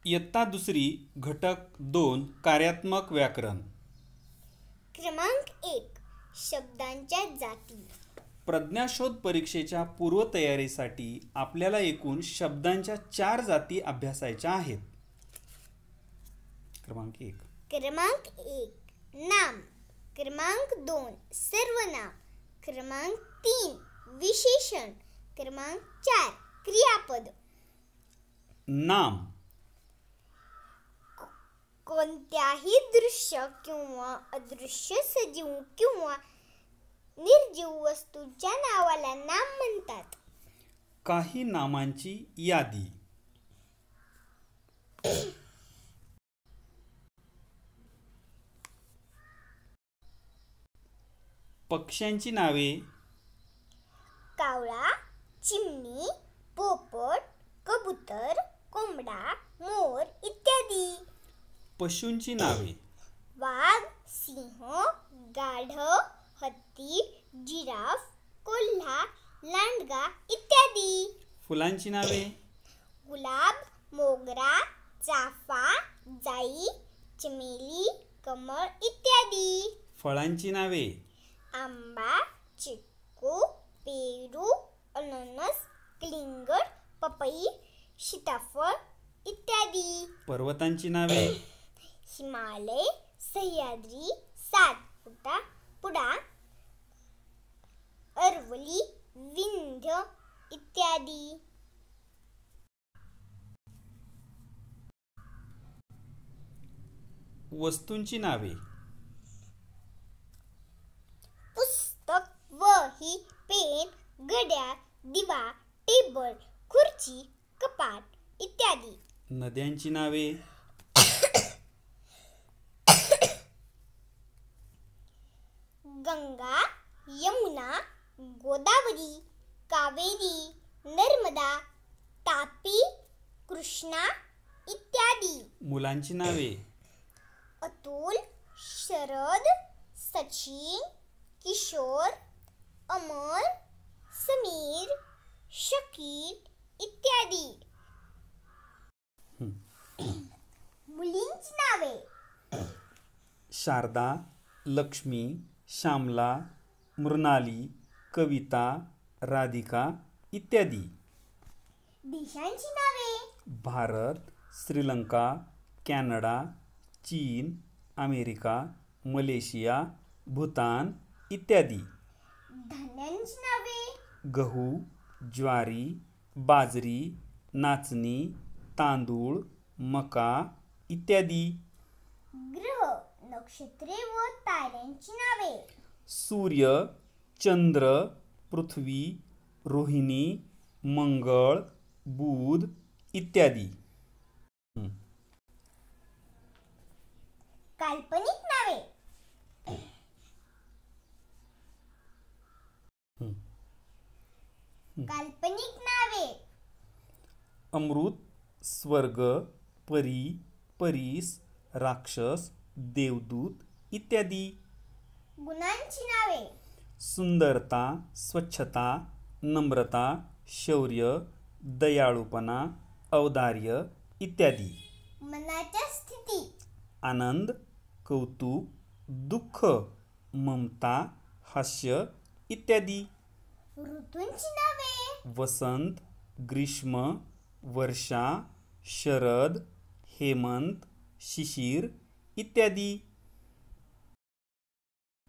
इयत्ता दुसरी घटक 2 कार्यात्मक व्याकरण. क्रमांक 1 शब्दांच्या जाती. प्रज्ञाशोध परीक्षेच्या पूर्वतयारीसाठी आपल्याला एकूण शब्दांच्या 4 जाती अभ्यासायच्या आहेत. क्रमांक 1 नाम. क्रमांक 2 सर्वनाम. क्रमांक 3 विशेषण. क्रमांक 4 क्रियापद. नाम कोणत्याही दृश्य किंवा अदृश्य सजीव किंवा निर्जीव वस्तूच्या नावाला नाम म्हणतात. काही नामांची यादी. पक्ष्यांची नावे. कावळा, चिमणी, पोपट, कबूतर, कोंबडा, मोर इत्यादी. पशूंची नावे. वाघ, सिंह, गाढव, हत्ती, जिराफ, कोल्हा, लांडगा इत्यादी. फुलांची नावे. गुलाब, मोगरा, चाफा, जाई, चमेली, कमळ इत्यादी. फळांची नावे. आंबा, चिक्कू, पेरू, अननस, कलिंगड, पपई, सीताफळ इत्यादी. पर्वतांची नावे. हिमालय, सह्याद्री, सातपुडा, अरवली, विंध्य इत्यादी. वस्तूंची नावे. पुस्तक, वही, पेन, घड्याळ, दिवा, टेबल, खुर्ची, कपाट इत्यादी. नद्यांची नावे. गंगा, यमुना, गोदावरी, कावेरी, नर्मदा, तापी, कृष्णा इत्यादी. मुलांची नावे. अतुल, शरद, सचिन, किशोर, अमर, समीर, शकील इत्यादी. मुलींची नावे. शारदा, लक्ष्मी, श्यामला, मृणाली, कविता, राधिका इत्यादी. देशांची नावे. भारत, श्रीलंका, कॅनडा, चीन, अमेरिका, मलेशिया, भूतान इत्यादी. धान्यांची नावे. गहू, ज्वारी, बाजरी, नाचणी, तांदूळ, मका इत्यादी. ग्रह, नक्षत्रे व ताऱ्यांची नावे. सूर्य, चंद्र, पृथ्वी, रोहिणी, मंगळ, बुध इत्यादी. काल्पनिक नावे. काल्पनिक नावे. अमृत, स्वर्ग, परी, परीस, राक्षस, देवदूत इत्यादी. गुणांची नावे. सुंदरता, स्वच्छता, नम्रता, शौर्य, दयाळूपणा, औदार्य इत्यादी. मनाच्या स्थिती. आनंद, कौतुक, दुःख, ममता, हास्य इत्यादी. ऋतूंची नावे. वसंत, ग्रीष्म, वर्षा, शरद, हेमंत, शिशिर इत्यादी.